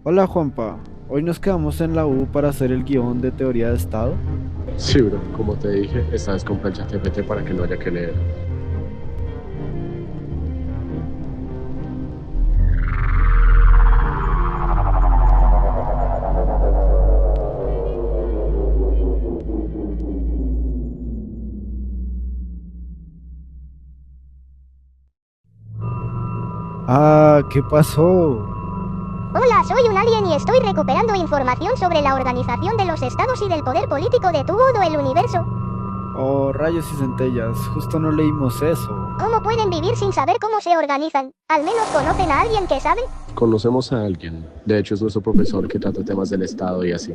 Hola Juanpa, hoy nos quedamos en la U para hacer el guión de teoría de Estado. Sí, bro, como te dije, esta vez compré el ChatGPT para que no haya que leer. Ah, ¿qué pasó? Hola, soy un alien y estoy recuperando información sobre la organización de los estados y del poder político de todo el universo. Oh, rayos y centellas, justo no leímos eso. ¿Cómo pueden vivir sin saber cómo se organizan? ¿Al menos conocen a alguien que sabe? Conocemos a alguien, de hecho es nuestro profesor que trata temas del Estado y así.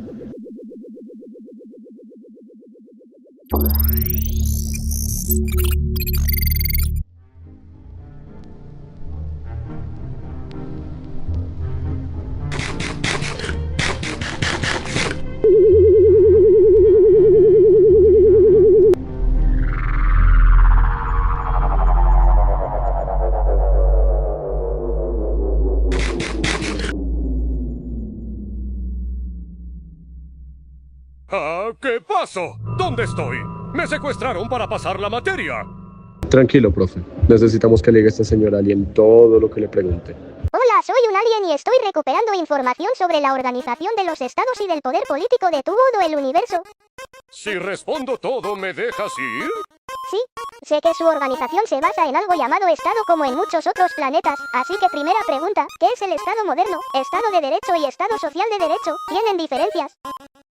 Ah, ¿qué pasó? ¿Dónde estoy? Me secuestraron para pasar la materia. Tranquilo, profe, necesitamos que le diga a este señor alien todo lo que le pregunte. Hola, soy un alien y estoy recuperando información sobre la organización de los estados y del poder político de todo el universo. Si respondo todo, ¿me dejas ir? Sí, sé que su organización se basa en algo llamado Estado como en muchos otros planetas, así que primera pregunta, ¿qué es el Estado moderno? Estado de Derecho y Estado Social de Derecho, ¿tienen diferencias?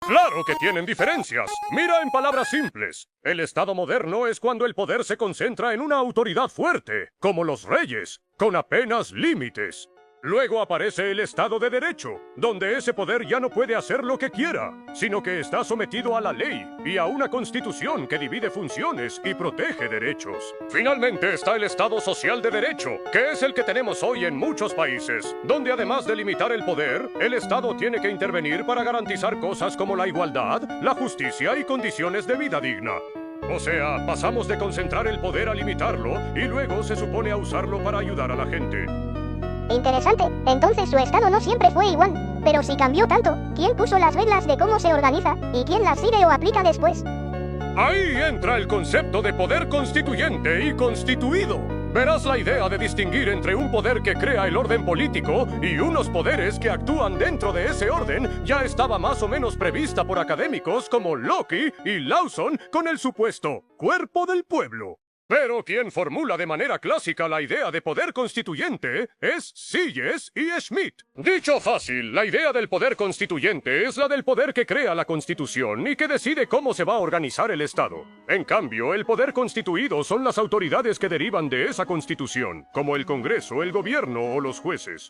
Claro que tienen diferencias. Mira en palabras simples. El Estado moderno es cuando el poder se concentra en una autoridad fuerte, como los reyes, con apenas límites. Luego aparece el Estado de Derecho, donde ese poder ya no puede hacer lo que quiera, sino que está sometido a la ley y a una constitución que divide funciones y protege derechos. Finalmente está el Estado Social de Derecho, que es el que tenemos hoy en muchos países, donde además de limitar el poder, el Estado tiene que intervenir para garantizar cosas como la igualdad, la justicia y condiciones de vida digna. O sea, pasamos de concentrar el poder a limitarlo y luego se supone a usarlo para ayudar a la gente. Interesante, entonces su estado no siempre fue igual. Pero si cambió tanto, ¿quién puso las reglas de cómo se organiza? ¿Y quién las sigue o aplica después? Ahí entra el concepto de poder constituyente y constituido. Verás la idea de distinguir entre un poder que crea el orden político y unos poderes que actúan dentro de ese orden ya estaba más o menos prevista por académicos como Locke y Lawson con el supuesto cuerpo del pueblo. Pero quien formula de manera clásica la idea de poder constituyente es Silles y Schmidt. Dicho fácil, la idea del poder constituyente es la del poder que crea la Constitución y que decide cómo se va a organizar el Estado. En cambio, el poder constituido son las autoridades que derivan de esa Constitución, como el Congreso, el gobierno o los jueces.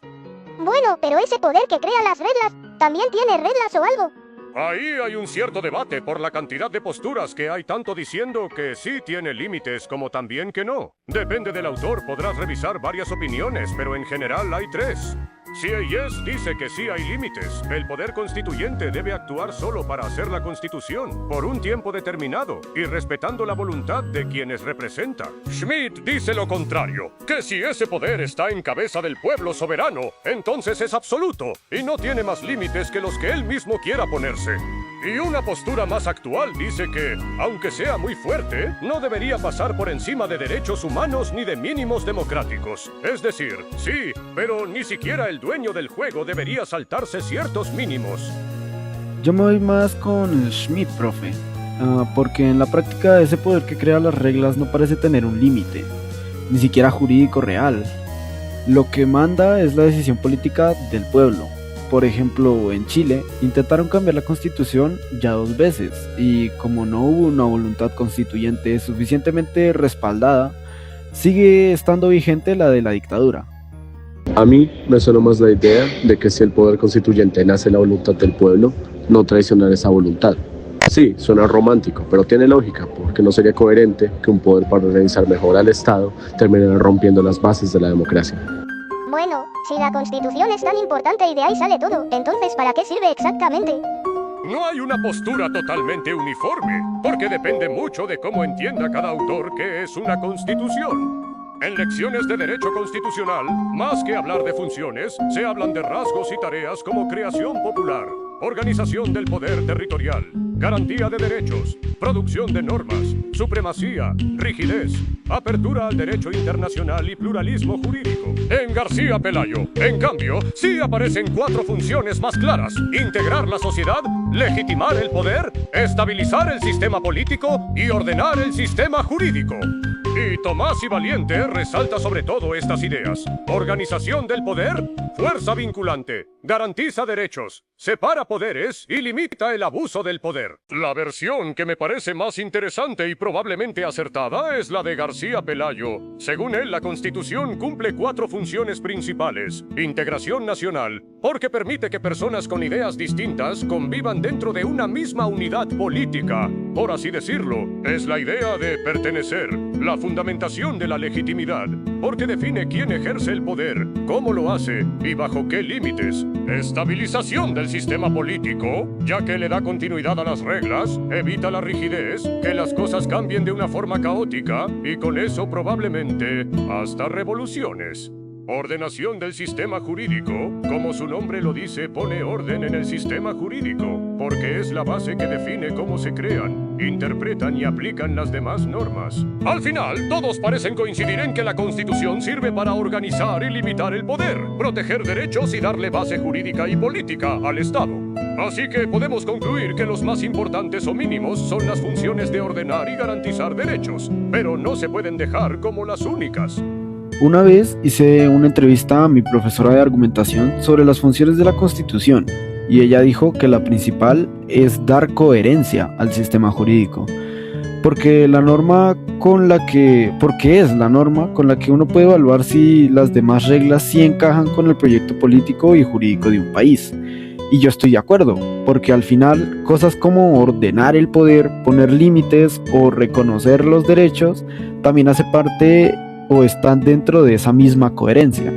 Bueno, pero ese poder que crea las reglas, ¿también tiene reglas o algo? Ahí hay un cierto debate por la cantidad de posturas que hay, tanto diciendo que sí tiene límites como también que no. Depende del autor, podrás revisar varias opiniones, pero en general hay tres. C.A.S. dice que sí hay límites. El poder constituyente debe actuar solo para hacer la constitución, por un tiempo determinado, y respetando la voluntad de quienes representa. Schmidt dice lo contrario, que si ese poder está en cabeza del pueblo soberano, entonces es absoluto, y no tiene más límites que los que él mismo quiera ponerse. Y una postura más actual dice que, aunque sea muy fuerte, no debería pasar por encima de derechos humanos ni de mínimos democráticos. Es decir, sí, pero ni siquiera el dueño del juego debería saltarse ciertos mínimos. Yo me voy más con Schmidt, profe. Porque en la práctica ese poder que crea las reglas no parece tener un límite, ni siquiera jurídico real. Lo que manda es la decisión política del pueblo. Por ejemplo, en Chile intentaron cambiar la constitución ya 2 veces y como no hubo una voluntad constituyente suficientemente respaldada, sigue estando vigente la de la dictadura. A mí me suena más la idea de que si el poder constituyente nace de la voluntad del pueblo, no traicionar esa voluntad. Sí, suena romántico, pero tiene lógica, porque no sería coherente que un poder para organizar mejor al Estado terminara rompiendo las bases de la democracia. Bueno, si la Constitución es tan importante y de ahí sale todo, entonces ¿para qué sirve exactamente? No hay una postura totalmente uniforme, porque depende mucho de cómo entienda cada autor qué es una constitución. En lecciones de Derecho Constitucional, más que hablar de funciones, se hablan de rasgos y tareas como creación popular, organización del poder territorial, garantía de derechos, producción de normas, supremacía, rigidez, apertura al derecho internacional y pluralismo jurídico. En García Pelayo, en cambio, sí aparecen 4 funciones más claras: integrar la sociedad, legitimar el poder, estabilizar el sistema político y ordenar el sistema jurídico. Y Tomás y Valiente resalta sobre todo estas ideas: organización del poder, fuerza vinculante, garantiza derechos, separa poderes y limita el abuso del poder. La versión que me parece más interesante y probablemente acertada es la de García Pelayo. Según él, la Constitución cumple 4 funciones principales: integración nacional, porque permite que personas con ideas distintas convivan dentro de una misma unidad política, por así decirlo. Es la idea de pertenecer, la fundamentación de la legitimidad, porque define quién ejerce el poder, cómo lo hace y bajo qué límites. Estabilización del sistema político, ya que le da continuidad a las reglas, evita la rigidez, que las cosas cambien de una forma caótica y con eso probablemente hasta revoluciones. Ordenación del sistema jurídico, como su nombre lo dice, pone orden en el sistema jurídico, porque es la base que define cómo se crean, interpretan y aplican las demás normas. Al final, todos parecen coincidir en que la Constitución sirve para organizar y limitar el poder, proteger derechos y darle base jurídica y política al Estado. Así que podemos concluir que los más importantes o mínimos son las funciones de ordenar y garantizar derechos, pero no se pueden dejar como las únicas. Una vez hice una entrevista a mi profesora de argumentación sobre las funciones de la Constitución y ella dijo que la principal es dar coherencia al sistema jurídico, porque es la norma con la que uno puede evaluar si las demás reglas sí encajan con el proyecto político y jurídico de un país. Y yo estoy de acuerdo, porque al final cosas como ordenar el poder, poner límites o reconocer los derechos también hace parte o están dentro de esa misma coherencia.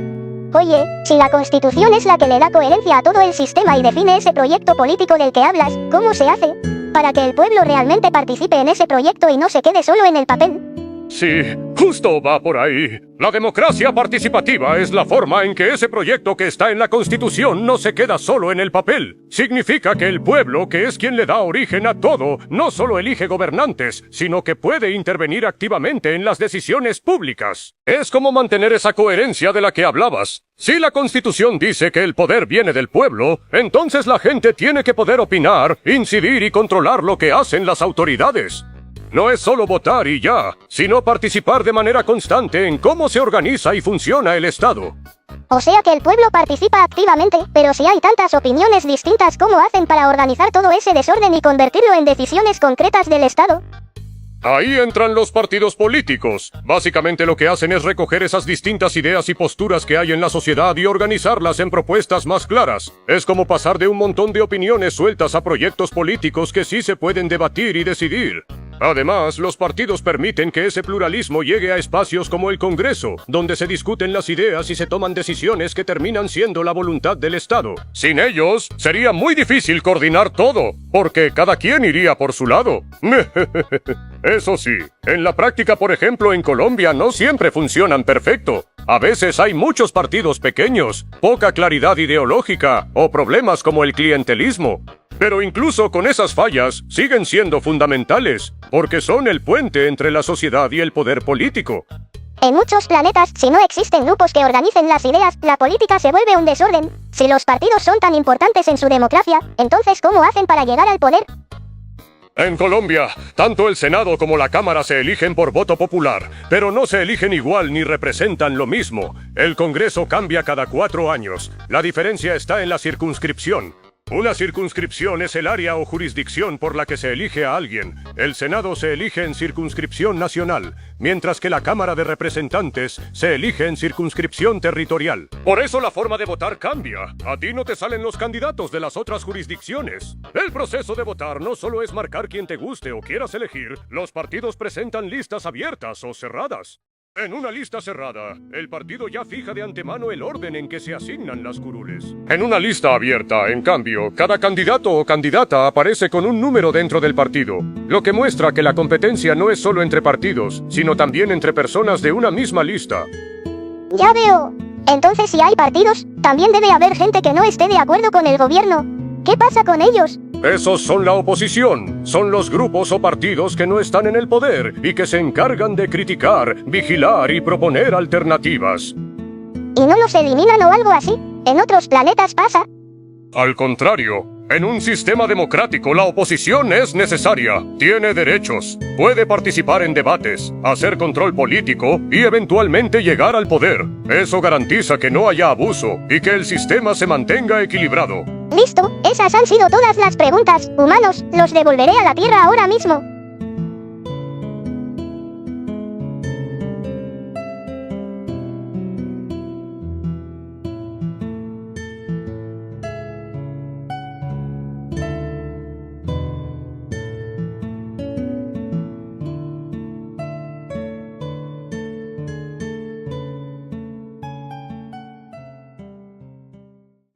Oye, si la Constitución es la que le da coherencia a todo el sistema y define ese proyecto político del que hablas, ¿cómo se hace para que el pueblo realmente participe en ese proyecto y no se quede solo en el papel? Sí, justo va por ahí. La democracia participativa es la forma en que ese proyecto que está en la Constitución no se queda solo en el papel. Significa que el pueblo, que es quien le da origen a todo, no solo elige gobernantes, sino que puede intervenir activamente en las decisiones públicas. Es como mantener esa coherencia de la que hablabas. Si la Constitución dice que el poder viene del pueblo, entonces la gente tiene que poder opinar, incidir y controlar lo que hacen las autoridades. No es solo votar y ya, sino participar de manera constante en cómo se organiza y funciona el Estado. O sea que el pueblo participa activamente, pero si hay tantas opiniones distintas, ¿cómo hacen para organizar todo ese desorden y convertirlo en decisiones concretas del Estado? Ahí entran los partidos políticos. Básicamente lo que hacen es recoger esas distintas ideas y posturas que hay en la sociedad y organizarlas en propuestas más claras. Es como pasar de un montón de opiniones sueltas a proyectos políticos que sí se pueden debatir y decidir. Además, los partidos permiten que ese pluralismo llegue a espacios como el Congreso, donde se discuten las ideas y se toman decisiones que terminan siendo la voluntad del Estado. Sin ellos, sería muy difícil coordinar todo, porque cada quien iría por su lado. Eso sí, en la práctica, por ejemplo, en Colombia no siempre funcionan perfecto. A veces hay muchos partidos pequeños, poca claridad ideológica o problemas como el clientelismo. Pero incluso con esas fallas siguen siendo fundamentales, porque son el puente entre la sociedad y el poder político. En muchos planetas, si no existen grupos que organicen las ideas, la política se vuelve un desorden. Si los partidos son tan importantes en su democracia, entonces ¿cómo hacen para llegar al poder? En Colombia, tanto el Senado como la Cámara se eligen por voto popular, pero no se eligen igual ni representan lo mismo. El Congreso cambia cada 4 años. La diferencia está en la circunscripción. Una circunscripción es el área o jurisdicción por la que se elige a alguien. El Senado se elige en circunscripción nacional, mientras que la Cámara de Representantes se elige en circunscripción territorial. Por eso la forma de votar cambia. A ti no te salen los candidatos de las otras jurisdicciones. El proceso de votar no solo es marcar quien te guste o quieras elegir. Los partidos presentan listas abiertas o cerradas. En una lista cerrada, el partido ya fija de antemano el orden en que se asignan las curules. En una lista abierta, en cambio, cada candidato o candidata aparece con un número dentro del partido, lo que muestra que la competencia no es solo entre partidos, sino también entre personas de una misma lista. Ya veo. Entonces, si hay partidos, también debe haber gente que no esté de acuerdo con el gobierno. ¿Qué pasa con ellos? Esos son la oposición, son los grupos o partidos que no están en el poder y que se encargan de criticar, vigilar y proponer alternativas. ¿Y no los eliminan o algo así? ¿En otros planetas pasa? Al contrario, en un sistema democrático la oposición es necesaria, tiene derechos, puede participar en debates, hacer control político y eventualmente llegar al poder. Eso garantiza que no haya abuso y que el sistema se mantenga equilibrado. Listo, esas han sido todas las preguntas. Humanos, los devolveré a la Tierra ahora mismo.